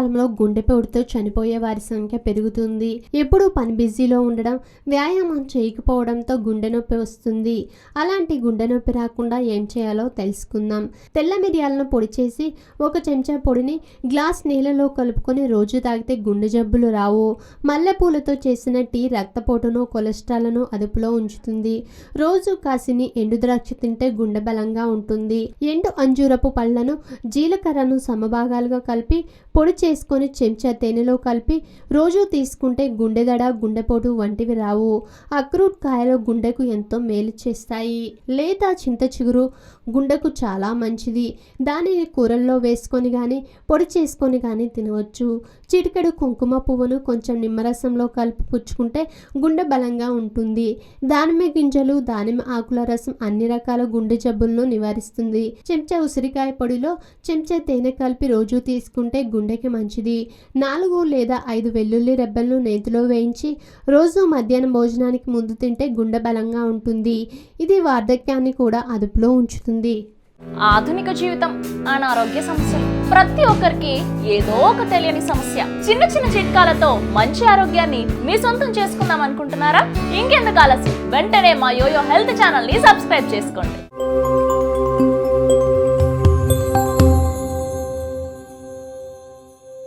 కాలంలో గుండెపోటుతో చనిపోయే వారి సంఖ్య పెరుగుతుంది. ఎప్పుడూ పని బిజీలో ఉండడం, వ్యాయామం చేయకపోవడంతో గుండె నొప్పి వస్తుంది. అలాంటి గుండె నొప్పి రాకుండా ఏం చేయాలో తెలుసుకుందాం. తెల్ల మిరియాలను పొడి చేసి 1 చెంచా పొడిని గ్లాస్ నీళ్ళలో కలుపుకొని రోజు తాగితే గుండె జబ్బులు రావు. మల్లెపూలతో చేసిన టీ రక్తపోటును, కొలెస్ట్రాల్ను అదుపులో ఉంచుతుంది. రోజు కాసిని ఎండు ద్రాక్ష తింటే గుండె బలంగా ఉంటుంది. ఎండు అంజూరపు పళ్లను, జీలకర్రను సమభాగాలుగా కలిపి పొడి చేసుకొని చెంచా తేనెలో కలిపి రోజు తీసుకుంటే గుండెదడ, గుండెపోటు వంటివి రావు. అక్రూట్ కాయలు గుండెకు ఎంతో మేలు చేస్తాయి. లేత చింత చిగురు గుండెకు చాలా మంచిది. దానిని కూరల్లో వేసుకొని కానీ పొడి చేసుకొని కానీ తినవచ్చు. చిటికెడు కుంకుమ పువ్వును కొంచెం నిమ్మరసంలో కలిపి పుచ్చుకుంటే గుండె బలంగా ఉంటుంది. దానిమ్మ గింజలు, దానిమ్మ ఆకుల రసం అన్ని రకాల గుండె జబ్బులను నివారిస్తుంది. చెంచా ఉసిరికాయ పొడిలో చెంచా తేనె కలిపి రోజు తీసుకుంటే గుండెకి మంచిది. 4 లేదా 5 వెల్లుల్లి రెబ్బలను నేతిలో వేయించి రోజు మధ్యాహ్నం భోజనానికి ముందు తింటే గుండె బలంగా ఉంటుంది. ఇది వార్ధక్యాన్ని కూడా అదుపులో ఉంచుతుంది. ఆధునిక జీవితం, అనారోగ్య సమస్యలు ప్రతి ఒక్కరికి ఏదో ఒక తెలియని సమస్య. చిన్న చిన్న చిట్కాలతో మంచి ఆరోగ్యాన్ని మీ సొంతం చేసుకుందాం అనుకుంటున్నారా? ఇంకెందుకు ఆలస్యం, వెంటనే మా యోయో హెల్త్ ఛానల్ ని సబ్స్క్రైబ్ చేసుకోండి.